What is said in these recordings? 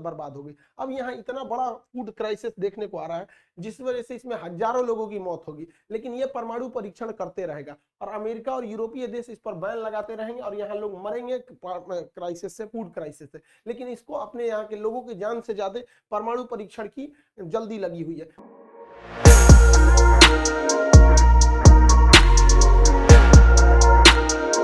बर्बाद हो गई। अब यहाँ इतना बड़ा फूड क्राइसिस देखने को आ रहा है जिस वजह से इसमें हजारों लोगों की मौत होगी, लेकिन ये परमाणु परीक्षण करते रहेगा और अमेरिका और यूरोपीय देश इस पर बैन लगाते रहेंगे और यहाँ लोग मरेंगे क्राइसिस से, फूड क्राइसिस से। लेकिन इसको अपने यहाँ के लोगों की जान से ज्यादा परमाणु परीक्षण की जल्दी लगी हुई है।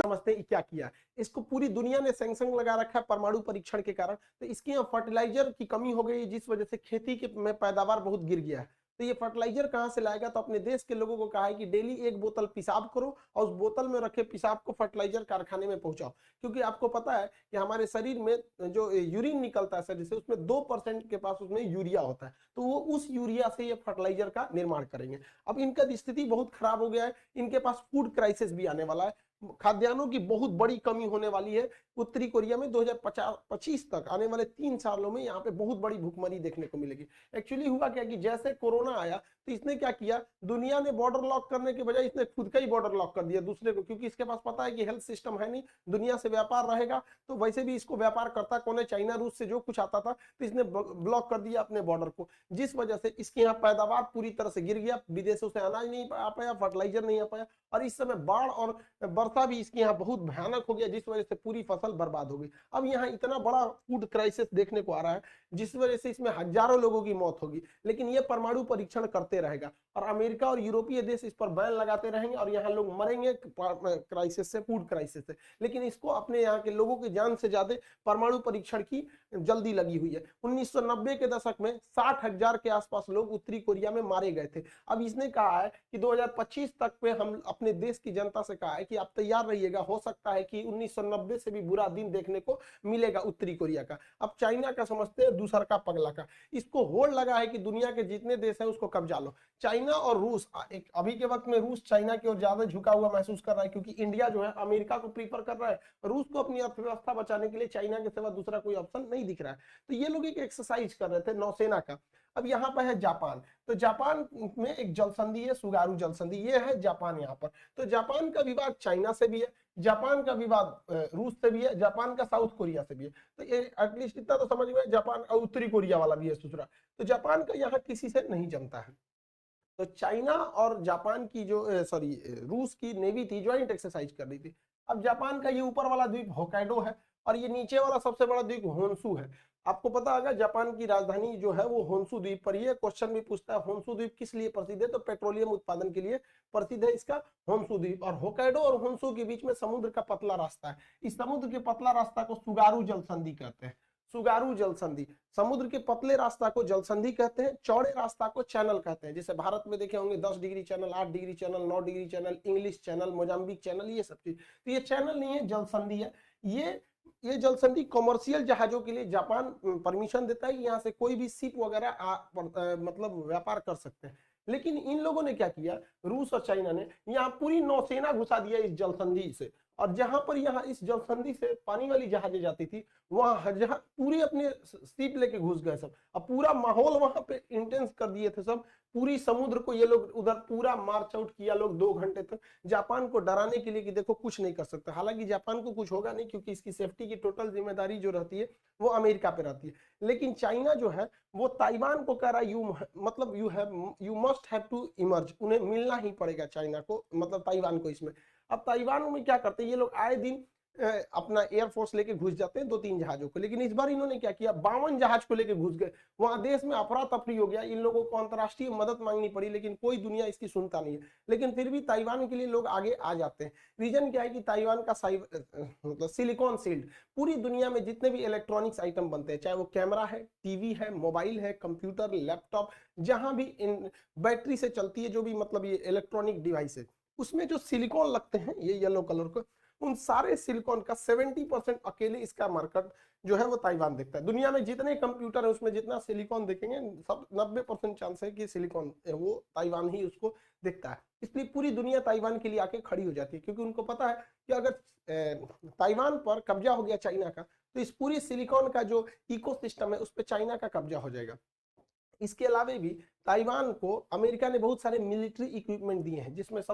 समझते हैं क्या किया, इसको पूरी दुनिया ने सैंक्शन लगा रखा है परमाणु परीक्षण के कारण। तो इसके यहाँ फर्टिलाइजर की कमी हो गई जिस वजह से खेती के में पैदावार बहुत गिर गया है। तो ये फर्टिलाइजर कहाँ से लाएगा? तो अपने देश के लोगों को कहा है कि डेली 1 बोतल पेशाब करो और उस बोतल में रखे पेशाब को फर्टिलाइजर कारखाने में पहुंचाओ। क्योंकि आपको पता है कि हमारे शरीर में जो यूरिन निकलता है शरीर से उसमें 2% के पास उसमें यूरिया होता है, तो वो उस यूरिया से ये फर्टिलाइजर का निर्माण करेंगे। अब इनका स्थिति बहुत खराब हो गया है, इनके पास फूड क्राइसिस भी आने वाला है, खाद्यान्नों की बहुत बड़ी कमी होने वाली है। उत्तरी कोरिया में 2025 तक आने वाले 3 सालों में यहाँ पे बहुत बड़ी भूखमरी देखने को मिलेगी। एक्चुअली हुआ क्या कि जैसे कोरोना आया तो इसने क्या किया, दुनिया ने बॉर्डर लॉक करने के बजाय इसने खुद का ही बॉर्डर लॉक कर दिया दूसरे को, क्योंकि इसके पास पता है कि हेल्थ सिस्टम है नहीं, दुनिया से व्यापार रहेगा तो वैसे भी इसको व्यापार करता कौन है, चाइना रूस से जो कुछ आता था, तो इसने ब्लॉक कर दिया अपने बॉर्डर को, जिस वजह से इसके यहाँ पैदावार पूरी तरह से गिर गया, विदेशों से अनाज नहीं आ पाया, फर्टिलाइजर नहीं आ पाया और इस समय बाढ़ और वर्षा भी इसके यहाँ बहुत भयानक हो गया जिस वजह से पूरी फसल बर्बाद हो गई। अब यहाँ इतना बड़ा फूड क्राइसिस देखने को आ रहा है जिस वजह से इसमें हजारों लोगों की मौत होगी, लेकिन ये परमाणु परीक्षण करते रहेगा और अमेरिका और यूरोपीय देश इस पर बैन लगाते रहेंगे और यहाँ लोग मरेंगे क्राइसिस से, फूड क्राइसिस से। लेकिन इसको अपने यहाँ के लोगों की जान से ज्यादा परमाणु परीक्षण की जल्दी लगी हुई है। 1990 के दशक में 60,000 के आसपास लोग उत्तरी कोरिया में मारे गए थे। अब इसने कहा है कि 2025 तक पे हम अपने देश की जनता से कहा है कि आप तैयार रहिएगा, हो सकता है कि 1990 से भी बुरा दिन देखने को मिलेगा उत्तरी कोरिया का। अब चाइना का समझते हैं दूसरा का पगला का, इसको होड़ लगा है कि दुनिया के जितने देश है उसको कब्जा लो। चाइना और रूस एक अभी के वक्त में रूस चाइना की ओर ज्यादा झुका हुआ महसूस कर रहा है, क्योंकि इंडिया जो है अमेरिका को प्रीफर कर रहा है, रूस को अपनी अर्थव्यवस्था बचाने के लिए चाइना के सिवा दूसरा कोई ऑप्शन नहीं दिख रहा है। तो ये लोग एक एक्सरसाइज कर रहे थे नौसेना का। अब यहाँ पर है जापान, तो जापान में एक जलसंधि है, सुगारू जलसंधि, ये है जापान यहाँ पर। तो जापान का विवाद चाइना से भी है, जापान का विवाद रूस से भी है, जापान का साउथ कोरिया से भी है। तो ये एटलीस्ट इतना तो समझ में, जापान और उत्तरी कोरिया वाला भी है दूसरा। तो जापान का यहाँ किसी से नहीं जमता है। तो चाइना और जापान की जो रूस की नेवी थी, ज्वाइंट एक्सरसाइज कर रही थी। अब जापान का ये ऊपर वाला द्वीप होकाइडो है और ये नीचे वाला सबसे बड़ा द्वीप होन्शु है। आपको पता होगा जापान की राजधानी जो है वो होन्शु द्वीप पर ही है। क्वेश्चन भी पूछता है होन्शु द्वीप किस लिए प्रसिद्ध है, तो पेट्रोलियम उत्पादन के लिए प्रसिद्ध है इसका होन्शु द्वीप। और होकाइडो और होन्शु के बीच में समुद्र का पतला रास्ता है, इस समुद्र के पतला रास्ता को सुगारू जलसंधि कहते हैं। सुगारू जलसंधि, समुद्र के पतले रास्ता को जलसंधि कहते हैं, चौड़े रास्ता को चैनल कहते हैं। जैसे भारत में देखे होंगे 10 degree channel, 8 degree channel, 9 degree channel, English channel, Mozambique channel, ये सब चीज। तो ये चैनल नहीं है, जलसंधि है। ये जलसंधि कॉमर्शियल जहाजों के लिए जापान परमिशन देता है कि यहाँ से कोई भी शिप वगैरह मतलब व्यापार कर सकते हैं। लेकिन इन लोगों ने क्या किया, रूस और चाइना ने यहाँ पूरी नौसेना घुसा दिया इस जलसंधि से, और जहां पर यहाँ इस जलसंधि से पानी वाली जहाजें जाती थी वहां पूरी अपने शिप लेके घुस गए सब। अब पूरा माहौल वहां पे इंटेंस कर दिए थे सब, पूरी समुद्र को ये लोग उधर पूरा मार्च आउट किया लोग 2 घंटे तक, जापान को डराने के लिए कि देखो कुछ नहीं कर सकता। हालांकि जापान को कुछ होगा नहीं, क्योंकि इसकी सेफ्टी की टोटल जिम्मेदारी जो रहती है वो अमेरिका पे रहती है। लेकिन चाइना जो है वो ताइवान को कह रहा है you must have to emerge, उन्हें मिलना ही पड़ेगा चाइना को, मतलब ताइवान को इसमें। अब ताइवान में क्या करते हैं ये लोग, आए दिन अपना एयरफोर्स लेके घुस जाते हैं 2-3 जहाजों को, लेकिन इस बार इन्होंने क्या किया, 52 जहाज को लेके घुस गए। वहां देश में अफरा तफरी हो गया, इन लोगों को अंतरराष्ट्रीय मदद मांगनी पड़ी, लेकिन कोई दुनिया इसकी सुनता नहीं है। लेकिन फिर भी ताइवान के लिए लोग आगे आ जाते हैं। रीजन क्या है कि ताइवान का मतलब सिलिकॉन शील्ड, पूरी दुनिया में जितने भी इलेक्ट्रॉनिक्स आइटम बनते हैं, चाहे वो कैमरा है, टीवी है, मोबाइल है, कंप्यूटर, लैपटॉप, जहां भी बैटरी से चलती है जो भी मतलब ये इलेक्ट्रॉनिक डिवाइस है, उसमें जो सिलिकॉन लगते हैं ये येलो कलर को, उन सारे सिलिकॉन का 70% अकेले इसका मार्केट जो है वो ताइवान देखता है। दुनिया में जितने कंप्यूटर है उसमें जितना सिलिकॉन देखेंगे सब 90% चांस है कि सिलिकॉन वो ताइवान ही उसको देखता है। इसलिए पूरी दुनिया ताइवान के लिए आके खड़ी हो जाती है, क्योंकि उनको पता है कि अगर ताइवान पर कब्जा हो गया चाइना का, तो इस पूरी सिलिकॉन का जो इकोसिस्टम है उस पर चाइना का कब्जा हो जाएगा। इसके अलावा भी ताइवान को अमेरिका ने बहुत सारे मिलिट्री इक्विपमेंट दिए हैं, जिसमें सब